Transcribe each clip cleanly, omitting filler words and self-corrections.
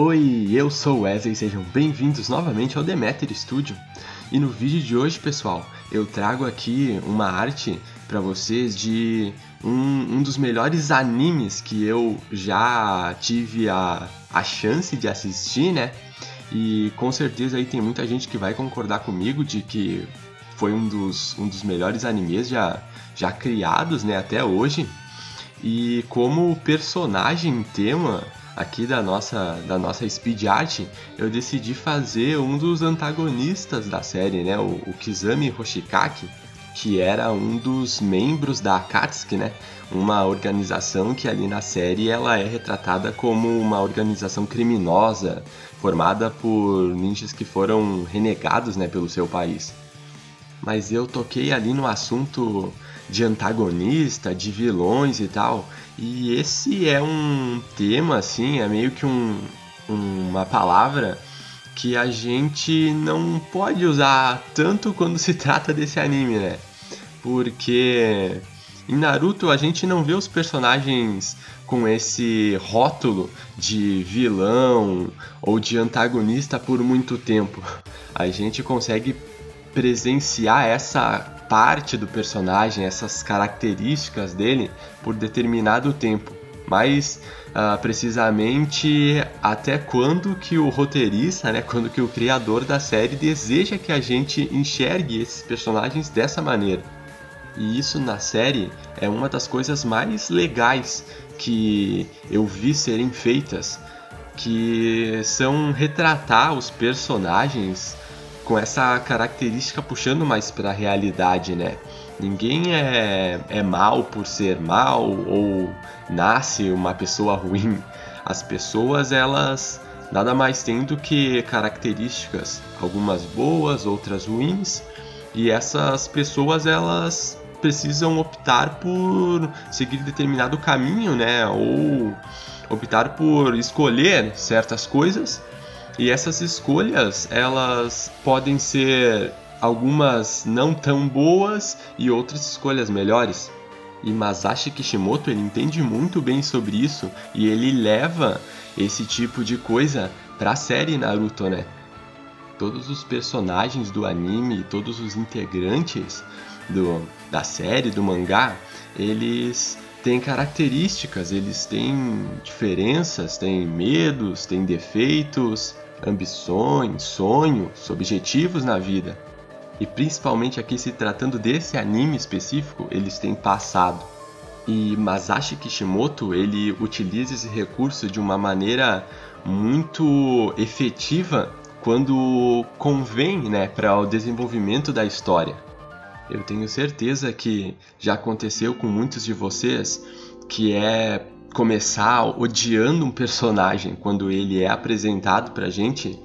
Oi, eu sou o Wesley, sejam bem-vindos novamente ao Demeter Studio. E no vídeo de hoje, pessoal, eu trago aqui uma arte para vocês de um dos melhores animes que eu já tive a chance de assistir, né? E com certeza aí tem muita gente que vai concordar comigo de que foi um dos melhores animes já criados, né, até hoje. E como personagem tema aqui da nossa speed art, eu decidi fazer um dos antagonistas da série, né, o Kizami Hoshikaki, que era um dos membros da Akatsuki, né, uma organização que ali na série ela é retratada como uma organização criminosa, formada por ninjas que foram renegados, né, pelo seu país. Mas eu toquei ali no assunto de antagonista, de vilões e tal, e esse é um tema, assim, é meio que uma palavra que a gente não pode usar tanto quando se trata desse anime, né? Porque em Naruto a gente não vê os personagens com esse rótulo de vilão ou de antagonista por muito tempo. A gente consegue presenciar essa parte do personagem, essas características dele por determinado tempo. Mas precisamente até quando que o roteirista, né, quando que o criador da série deseja que a gente enxergue esses personagens dessa maneira. E isso na série é uma das coisas mais legais que eu vi serem feitas, que são retratar os personagens com essa característica puxando mais para a realidade, né? Ninguém é mal por ser mal ou nasce uma pessoa ruim. As pessoas, elas nada mais têm do que características, algumas boas, outras ruins, e essas pessoas, elas precisam optar por seguir determinado caminho, né? Ou optar por escolher certas coisas. E essas escolhas, elas podem ser algumas não tão boas e outras escolhas melhores. E Masashi Kishimoto, ele entende muito bem sobre isso e ele leva esse tipo de coisa pra série Naruto, né? Todos os personagens do anime, todos os integrantes da série, do mangá, eles têm características, eles têm diferenças, têm medos, têm defeitos, ambições, sonhos, objetivos na vida. E principalmente aqui se tratando desse anime específico, eles têm passado. E Masashi Kishimoto, ele utiliza esse recurso de uma maneira muito efetiva quando convém, né, para o desenvolvimento da história. Eu tenho certeza que já aconteceu com muitos de vocês, que é começar odiando um personagem quando ele é apresentado pra gente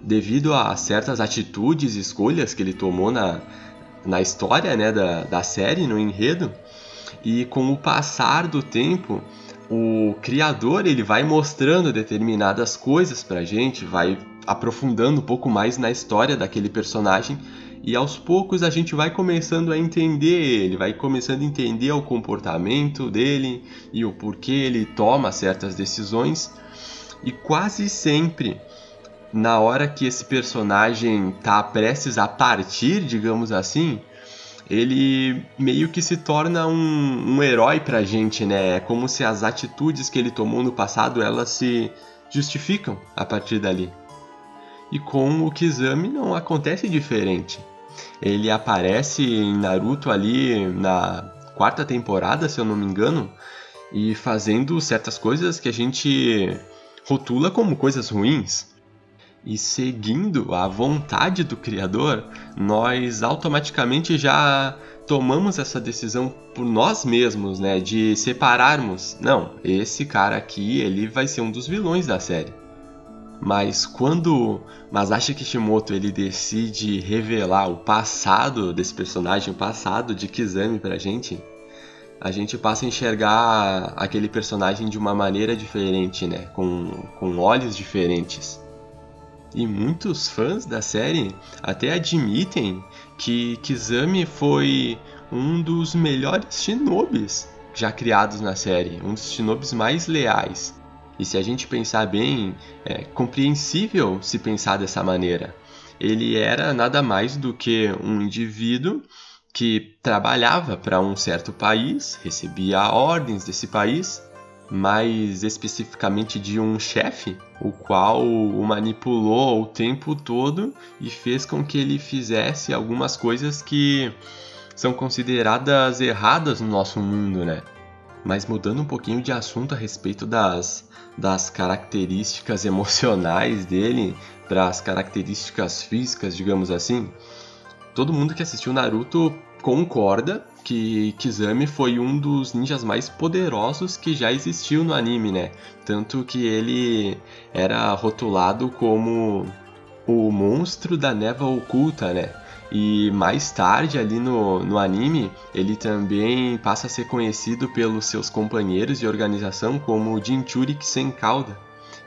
devido a certas atitudes e escolhas que ele tomou na história, né, da série, no enredo. E com o passar do tempo, o criador, ele vai mostrando determinadas coisas pra gente, vai aprofundando um pouco mais na história daquele personagem. E aos poucos a gente vai começando a entender ele, vai começando a entender o comportamento dele e o porquê ele toma certas decisões. E quase sempre, na hora que esse personagem está prestes a partir, digamos assim, ele meio que se torna um herói pra gente, né? É como se as atitudes que ele tomou no passado, elas se justificam a partir dali. E com o Kizami não acontece diferente. Ele aparece em Naruto ali na 4ª temporada, se eu não me engano, e fazendo certas coisas que a gente rotula como coisas ruins. E seguindo a vontade do criador, nós automaticamente já tomamos essa decisão por nós mesmos, né, de separarmos. Não, esse cara aqui, ele vai ser um dos vilões da série. Mas quando Masashi Kishimoto, ele decide revelar o passado desse personagem, o passado de Kizami pra gente, a gente passa a enxergar aquele personagem de uma maneira diferente, né? Com olhos diferentes. E muitos fãs da série até admitem que Kizami foi um dos melhores shinobis já criados na série, um dos shinobis mais leais. E se a gente pensar bem, é compreensível se pensar dessa maneira. Ele era nada mais do que um indivíduo que trabalhava para um certo país, recebia ordens desse país, mais especificamente de um chefe, o qual o manipulou o tempo todo e fez com que ele fizesse algumas coisas que são consideradas erradas no nosso mundo, né? Mas mudando um pouquinho de assunto a respeito das características emocionais dele para as características físicas, digamos assim, todo mundo que assistiu Naruto concorda que Kizami foi um dos ninjas mais poderosos que já existiu no anime, né? Tanto que ele era rotulado como o monstro da névoa oculta, né? E mais tarde ali no anime, ele também passa a ser conhecido pelos seus companheiros de organização como Jinchuriki sem cauda,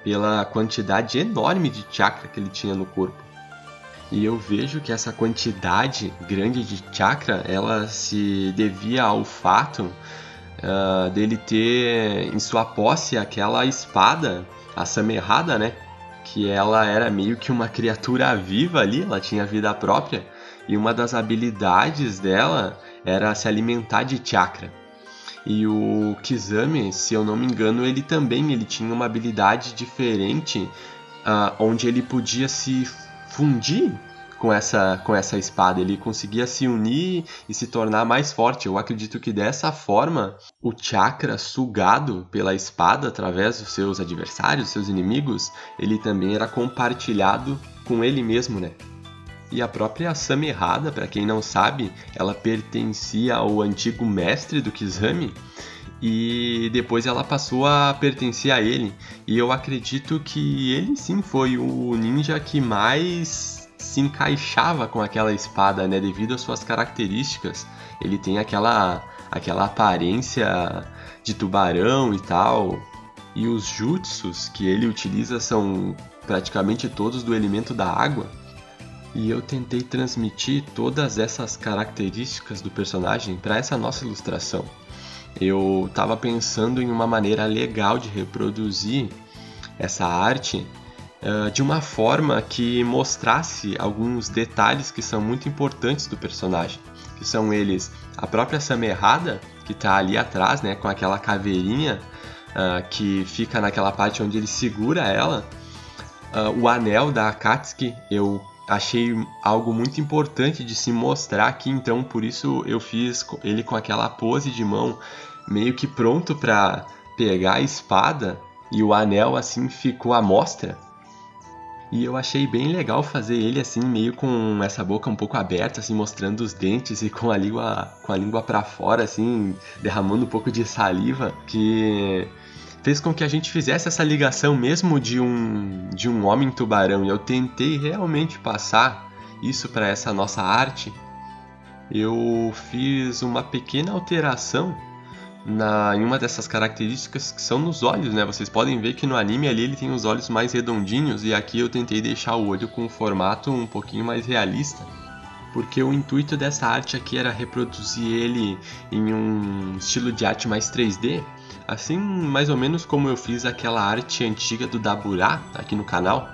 pela quantidade enorme de chakra que ele tinha no corpo. E eu vejo que essa quantidade grande de chakra, ela se devia ao fato dele ter em sua posse aquela espada, a Samerhada, né? Que ela era meio que uma criatura viva ali, ela tinha vida própria, e uma das habilidades dela era se alimentar de chakra. E o Kizami, se eu não me engano, ele tinha uma habilidade diferente, onde ele podia se fundir com essa espada, ele conseguia se unir e se tornar mais forte. Eu acredito que dessa forma, o chakra sugado pela espada através dos seus adversários, seus inimigos, ele também era compartilhado com ele mesmo, né? E a própria Samerhada, para quem não sabe, ela pertencia ao antigo mestre do Kizami, e depois ela passou a pertencer a ele. E eu acredito que ele sim foi o ninja que mais se encaixava com aquela espada, né? Devido às suas características. Ele tem aquela aparência de tubarão e tal. E os jutsus que ele utiliza são praticamente todos do elemento da água. E eu tentei transmitir todas essas características do personagem para essa nossa ilustração. Eu estava pensando em uma maneira legal de reproduzir essa arte de uma forma que mostrasse alguns detalhes que são muito importantes do personagem, que são eles a própria Samerhada, que está ali atrás, né, com aquela caveirinha que fica naquela parte onde ele segura ela, o anel da Akatsuki. Eu achei algo muito importante de se mostrar aqui, então por isso eu fiz ele com aquela pose de mão meio que pronto para pegar a espada, e o anel assim ficou à mostra. E eu achei bem legal fazer ele assim, meio com essa boca um pouco aberta, assim, mostrando os dentes e com a língua para fora, assim, derramando um pouco de saliva, que fez com que a gente fizesse essa ligação mesmo de um homem tubarão. E eu tentei realmente passar isso para essa nossa arte. Eu fiz uma pequena alteração em uma dessas características que são nos olhos, né? Vocês podem ver que no anime ali ele tem os olhos mais redondinhos, e aqui eu tentei deixar o olho com um formato um pouquinho mais realista, porque o intuito dessa arte aqui era reproduzir ele em um estilo de arte mais 3D, assim mais ou menos como eu fiz aquela arte antiga do Dabura aqui no canal.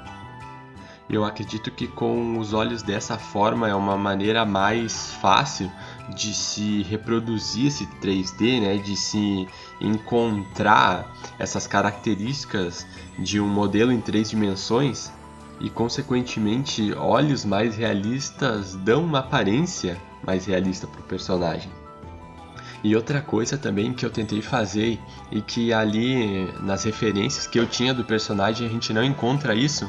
Eu acredito que com os olhos dessa forma é uma maneira mais fácil de se reproduzir esse 3D, né? De se encontrar essas características de um modelo em 3 dimensões, e consequentemente olhos mais realistas dão uma aparência mais realista para o personagem. E outra coisa também que eu tentei fazer, e que ali nas referências que eu tinha do personagem a gente não encontra isso,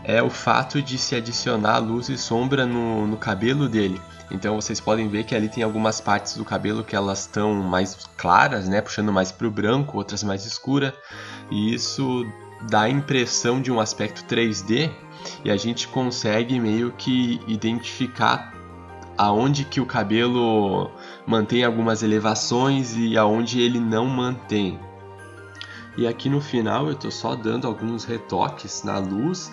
é o fato de se adicionar luz e sombra no cabelo dele. Então vocês podem ver que ali tem algumas partes do cabelo que elas estão mais claras, né, puxando mais para o branco, outras mais escuras, e isso dá a impressão de um aspecto 3D, e a gente consegue meio que identificar aonde que o cabelo mantém algumas elevações e aonde ele não mantém. E aqui no final eu estou só dando alguns retoques na luz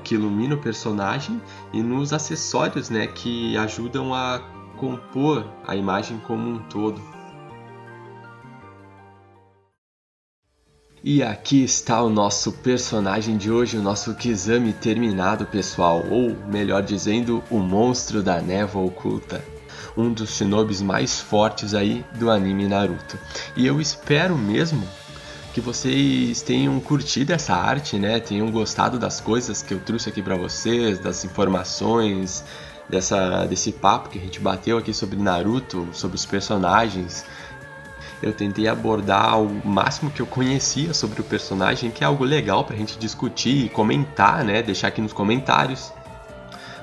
que ilumina o personagem, e nos acessórios, né, que ajudam a compor a imagem como um todo. E aqui está o nosso personagem de hoje, o nosso Kizami terminado, pessoal, ou melhor dizendo, o monstro da névoa oculta. Um dos shinobis mais fortes aí do anime Naruto. E eu espero mesmo que vocês tenham curtido essa arte, né? Tenham gostado das coisas que eu trouxe aqui pra vocês, das informações, desse papo que a gente bateu aqui sobre Naruto, sobre os personagens. Eu tentei abordar o máximo que eu conhecia sobre o personagem, que é algo legal pra gente discutir e comentar, né? Deixar aqui nos comentários.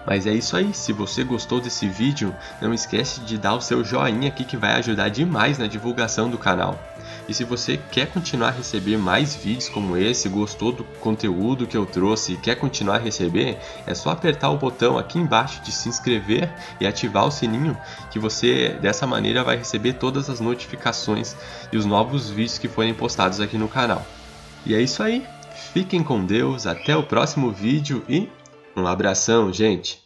Mas é isso aí, se você gostou desse vídeo, não esquece de dar o seu joinha aqui que vai ajudar demais na divulgação do canal. E se você quer continuar a receber mais vídeos como esse, gostou do conteúdo que eu trouxe e quer continuar a receber, é só apertar o botão aqui embaixo de se inscrever e ativar o sininho, que você dessa maneira vai receber todas as notificações e os novos vídeos que forem postados aqui no canal. E é isso aí, fiquem com Deus, até o próximo vídeo e um abração, gente!